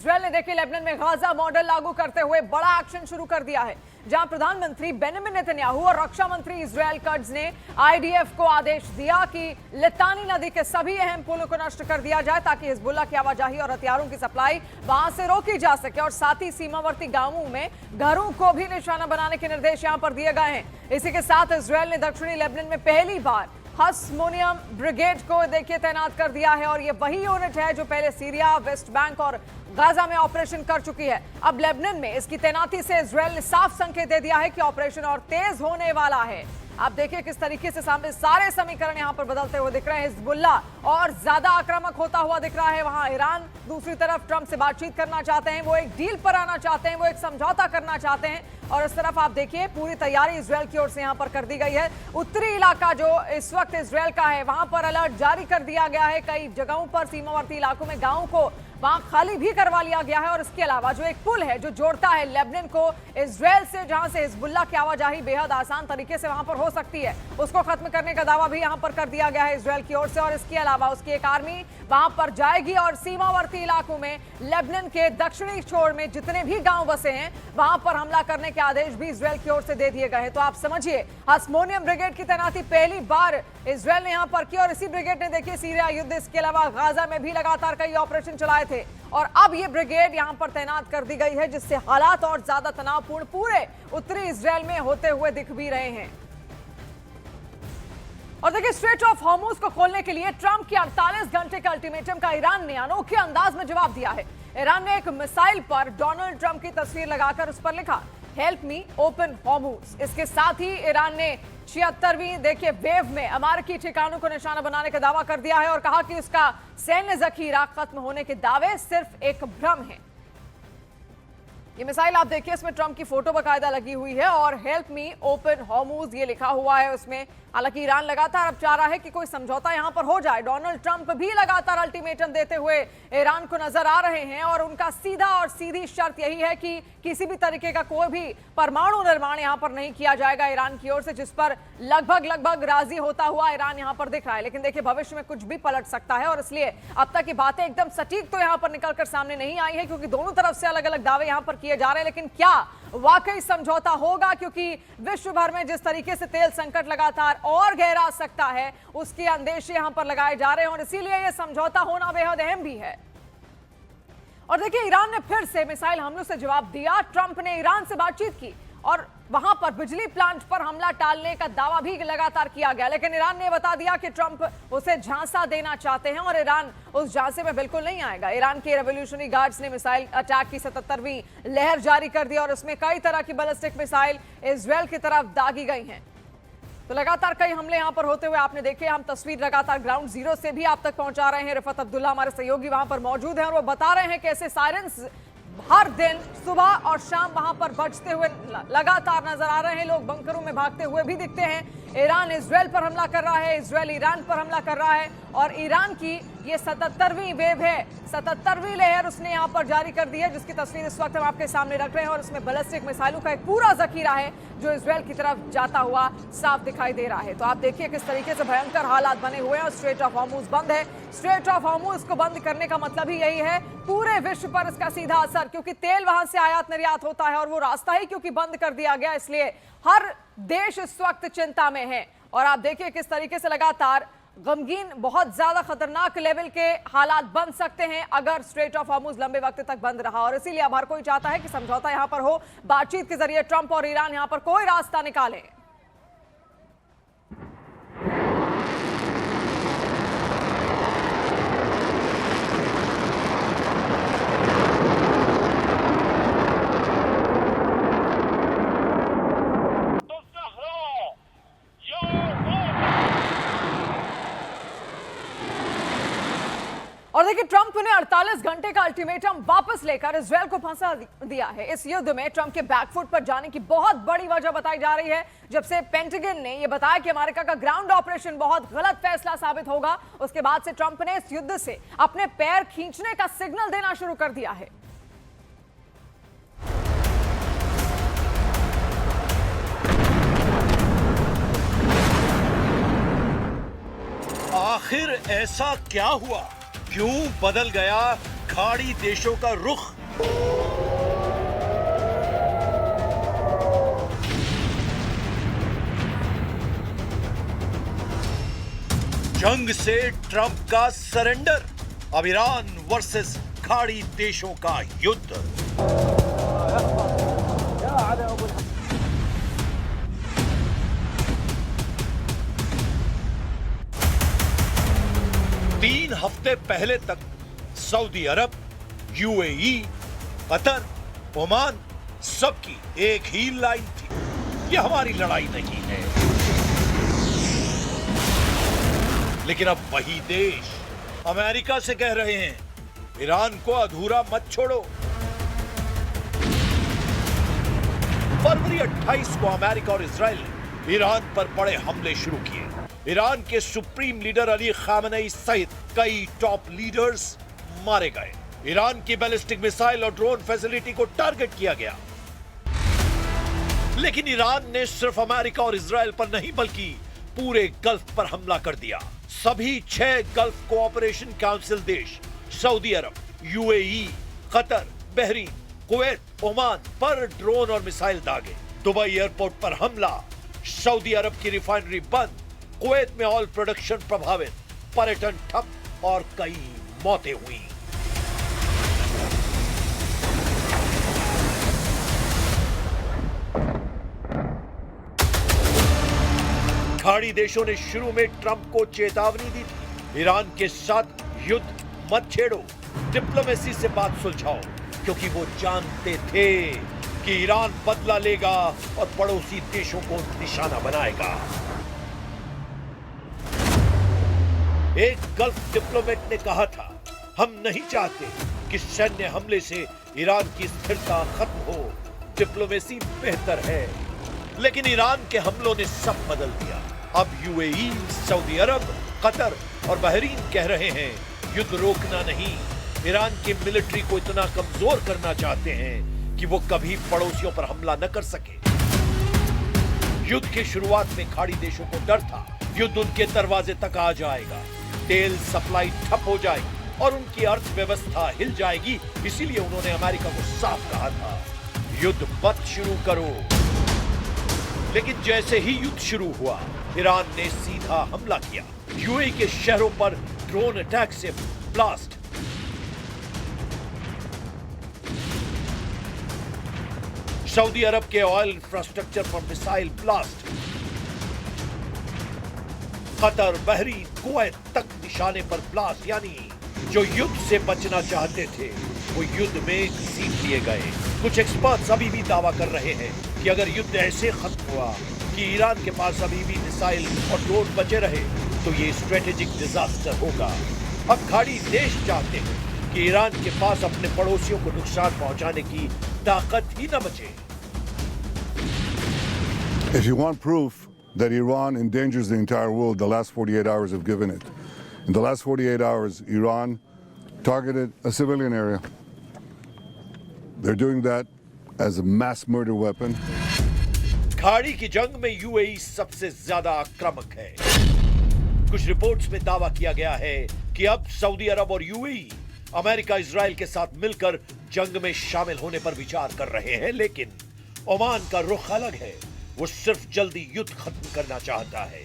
Israel ने देखिए Lebanon में गाजा मॉडल लागू करते हुए बड़ा एक्शन शुरू कर दिया है, जहां प्रधानमंत्री बेंजामिन नेतन्याहू और रक्षा मंत्री इजरायल कट्ज ने आईडीएफ को आदेश दिया कि लितानी नदी के सभी अहम पुलों को नष्ट कर दिया जाए ताकि हिजबुल्लाह की आवाजाही और हथियारों की सप्लाई वहां से रोकी जा सके और साथ ही सीमावर्ती गांवों में घरों को भी निशाना बनाने के निर्देश यहां पर दिए गए हैं। इसी के साथ इजरायल ने दक्षिणी लेबनान में पहली बार हसमोनियम ब्रिगेड को देखिए तैनात कर दिया है और ये वही यूनिट है जो पहले सीरिया, वेस्ट बैंक और गाजा में ऑपरेशन कर चुकी है। अब लेबनान में इसकी तैनाती से इजरायल ने साफ संकेत दे दिया है कि ऑपरेशन और तेज होने वाला है। आप देखिए किस तरीके से सामने सारे समीकरण यहां पर बदलते हुए दिख रहे हैं। हिजबुल्लाह और ज्यादा आक्रामक होता हुआ दिख रहा है, वहां ईरान दूसरी तरफ ट्रंप से बातचीत करना चाहते हैं, वो एक डील पर आना चाहते हैं, वो एक समझौता करना चाहते हैं। और इस तरफ आप देखिए पूरी तैयारी इजरायल की ओर से यहां पर कर दी गई है। उत्तरी इलाका जो इस वक्त इजरायल का है वहां पर अलर्ट जारी कर दिया गया है। कई जगहों पर सीमावर्ती इलाकों में गांवों को वहां खाली भी करवा लिया गया है और इसके अलावा जो एक पुल है जो जोड़ता है लेबनान को इजरायल से, जहां से हिजबुल्लाह की आवाजाही बेहद आसान तरीके से वहां पर हो सकती है, उसको खत्म करने का दावा भी यहां पर कर दिया गया है इजरायल की ओर से। और इसके अलावा उसकी एक आर्मी वहां पर जाएगी और सीमावर्ती इलाकों में लेबनान के दक्षिणी छोर में जितने भी गांव बसे हैं वहां पर हमला करने के आदेश भी इजरायल की ओर से दे दिए गए हैं। तो आप समझिए हसमोनियम ब्रिगेड की तैनाती पहली बार इजरायल ने यहां पर की और इसी ब्रिगेड ने देखिए सीरिया युद्ध, इसके अलावा गाजा में भी लगातार कई ऑपरेशन चलाए थे और अब ये ब्रिगेड यहां पर तैनात कर दी गई है, जिससे हालात और ज्यादा तनावपूर्ण पूरे उत्तरी इजरायल में होते हुए दिख भी रहे हैं। और देखिए स्ट्रेट ऑफ हॉर्मुज को खोलने के लिए ट्रंप के 48 घंटे के अल्टीमेटम का ईरान ने अनोखे अंदाज में जवाब दिया है। ईरान ने एक मिसाइल पर डोनाल्ड ट्रंप की तस्वीर लगाकर उस पर लिखा हेल्प मी ओपन हॉर्मुज। इसके साथ ही ईरान ने 76वीं देखिए वेव में अमेरिकी ठिकानों को निशाना बनाने का दावा कर दिया है और कहा कि उसका सैन्य जखीरा खत्म होने के दावे सिर्फ एक भ्रम है। ये मिसाइल आप देखिए, इसमें ट्रंप की फोटो बकायदा लगी हुई है और हेल्प मी ओपन हॉर्मुज ये लिखा हुआ है उसमें। हालांकि ईरान लगातार अब चाह रहा है कि कोई समझौता यहां पर हो जाए। डोनाल्ड ट्रंप भी लगातार अल्टीमेटम देते हुए ईरान को नजर आ रहे हैं और उनका सीधा और सीधी शर्त यही है कि किसी भी तरीके का कोई भी परमाणु निर्माण यहां पर नहीं किया जाएगा ईरान की ओर से, जिस पर लगभग राजी होता हुआ ईरान यहां पर दिख रहा है। लेकिन देखिए भविष्य में कुछ भी पलट सकता है और इसलिए अब तक की बातें एकदम सटीक तो यहां पर निकलकर सामने नहीं आई है, क्योंकि दोनों तरफ से अलग अलग दावे यहां पर किए जा रहे हैं। लेकिन क्या वाकई समझौता होगा, क्योंकि विश्व भर में जिस तरीके से तेल संकट लगातार और गहरा सकता है उसके अंदेशे यहां पर लगाए जा रहे हैं और इसीलिए यह समझौता होना बेहद अहम भी है। और देखिए ईरान ने फिर से मिसाइल हमलों से जवाब दिया। ट्रंप ने ईरान से बातचीत की और वहां पर बिजली प्लांट पर हमला टालने का दावा भी लगातार किया गया, लेकिन ईरान ने बता दिया कि ट्रंप उसे झांसा देना चाहते हैं और ईरान उस झांसे में बिल्कुल नहीं आएगा। ईरान के रेवोल्यूशनरी गार्ड्स ने मिसाइल अटैक की 77वीं लहर जारी कर दी और उसमें कई तरह की बैलिस्टिक मिसाइल इजरायल की तरफ दागी गई हैं। तो लगातार कई हमले यहां पर होते हुए आपने देखे। हम तस्वीर लगातार ग्राउंड जीरो से भी आप तक पहुंचा रहे हैं। रिफत अब्दुल्ला हमारे सहयोगी वहां पर मौजूद हैं और वो बता रहे हैं कैसे सायरन्स हर दिन सुबह और शाम वहां पर बजते हुए लगातार नजर आ रहे हैं। लोग बंकरों में भागते हुए भी दिखते हैं। ईरान इजरायल पर हमला कर रहा है, इजरायल ईरान पर हमला कर रहा है और ईरान की ये 77वीं वेव है, 77वीं लहर उसने यहां पर जारी कर दी है, जिसकी तस्वीर इस वक्त हम आपके सामने रख रहे हैं और इसमें बैलिस्टिक मिसाइलों का एक पूरा जखीरा है जो इजरायल की तरफ जाता हुआ साफ दिखाई दे रहा है। तो आप देखिए किस तरीके से भयंकर हालात बने हुए हैं और स्ट्रेट ऑफ हॉर्मुज बंद है। स्ट्रेट ऑफ हॉर्मुज को बंद करने का मतलब ही यही है पूरे विश्व पर इसका सीधा असर, क्योंकि तेल वहां से आयात निर्यात होता है और वो रास्ता ही क्योंकि बंद कर दिया गया, इसलिए हर देश इस वक्त चिंता में है। और आप देखिए किस तरीके से लगातार गमगीन, बहुत ज्यादा खतरनाक लेवल के हालात बन सकते हैं अगर स्ट्रेट ऑफ हॉर्मुज लंबे वक्त तक बंद रहा और इसीलिए अब हर कोई चाहता है कि समझौता यहां पर हो, बातचीत के जरिए ट्रंप और ईरान यहां पर कोई रास्ता निकाले। और देखिए ट्रंप ने 48 घंटे का अल्टीमेटम वापस लेकर इजरायल को फंसा दिया है। इस युद्ध में ट्रंप के बैकफुट पर जाने की बहुत बड़ी वजह बताई जा रही है। जब से पेंटागन ने यह बताया कि अमेरिका का ग्राउंड ऑपरेशन बहुत गलत फैसला साबित होगा, उसके बाद से ट्रंप ने इस युद्ध से अपने पैर खींचने का सिग्नल देना शुरू कर दिया है। आखिर ऐसा क्या हुआ, क्यों बदल गया खाड़ी देशों का रुख। जंग से ट्रंप का सरेंडर। अब ईरान वर्सेस खाड़ी देशों का युद्ध। तीन हफ्ते पहले तक Saudi Arabia, UAE, Qatar, Oman सबकी एक ही लाइन थी, यह हमारी लड़ाई नहीं है। लेकिन अब वही देश अमेरिका से कह रहे हैं, ईरान को अधूरा मत छोड़ो। फरवरी 28 को अमेरिका और इजराइल ने ईरान पर बड़े हमले शुरू किए। ईरान के सुप्रीम लीडर अली खामेनी सहित कई टॉप लीडर्स मारे गए। ईरान की बैलिस्टिक मिसाइल और ड्रोन फैसिलिटी को टारगेट किया गया। लेकिन ईरान ने सिर्फ अमेरिका और इजराइल पर नहीं बल्कि पूरे गल्फ पर हमला कर दिया। सभी 6 गल्फ कोऑपरेशन काउंसिल देश Saudi Arabia, UAE, Qatar, Bahrain, Kuwait, Oman पर ड्रोन और मिसाइल दागे। दुबई एयरपोर्ट पर हमला, सऊदी अरब की रिफाइनरी बंद, कुवैत में ऑयल प्रोडक्शन प्रभावित, पर्यटन ठप और कई मौतें हुई। खाड़ी देशों ने शुरू में ट्रंप को चेतावनी दी थी, ईरान के साथ युद्ध मत छेड़ो, डिप्लोमेसी से बात सुलझाओ, क्योंकि वो जानते थे कि ईरान बदला लेगा और पड़ोसी देशों को निशाना बनाएगा। एक गल्फ डिप्लोमेट ने कहा था, हम नहीं चाहते कि सैन्य हमले से ईरान की स्थिरता खत्म हो, डिप्लोमेसी बेहतर है। लेकिन ईरान के हमलों ने सब बदल दिया। अब यूएई, सऊदी अरब, कतर और बहरीन कह रहे हैं, युद्ध रोकना नहीं, ईरान की मिलिट्री को इतना कमजोर करना चाहते हैं कि वो कभी पड़ोसियों पर हमला न कर सके। युद्ध की शुरुआत में खाड़ी देशों को डर था, युद्ध उनके दरवाजे तक आ जाएगा, तेल सप्लाई ठप हो जाएगी और उनकी अर्थव्यवस्था हिल जाएगी। इसीलिए उन्होंने अमेरिका को साफ कहा था, युद्ध मत शुरू करो। लेकिन जैसे ही युद्ध शुरू हुआ, ईरान ने सीधा हमला किया। यूएई के शहरों पर ड्रोन अटैक से ब्लास्ट, सऊदी अरब के ऑयल इंफ्रास्ट्रक्चर पर missile blast, Qatar, Bahrain, Kuwait तक निशाने पर ब्लास्ट। यानी जो युद्ध से बचना चाहते थे वो युद्ध में घसीट लिए गए। कुछ एक्सपर्ट्स अभी भी दावा कर रहे हैं कि अगर युद्ध ऐसे खत्म हुआ कि ईरान के पास अभी भी मिसाइल और ड्रोन बचे रहे तो ये स्ट्रेटेजिक डिजास्टर होगा। अब खाड़ी देश चाहते हैं कि ईरान के पास अपने पड़ोसियों को नुकसान पहुंचाने की ताकत ही न बचे। If you want proof that Iran endangers the entire world, the last 48 hours have given it. In the last 48 hours, Iran targeted a civilian area. They're doing that as a mass murder weapon. खाड़ी की जंग में UAE सबसे ज्यादा आक्रामक है। कुछ reports में दावा किया गया है कि अब सऊदी अरब और यूएई अमेरिका इजराइल के साथ मिलकर जंग में शामिल होने पर विचार कर रहे हैं। लेकिन ओमान का रुख अलग है, वो सिर्फ जल्दी युद्ध खत्म करना चाहता है।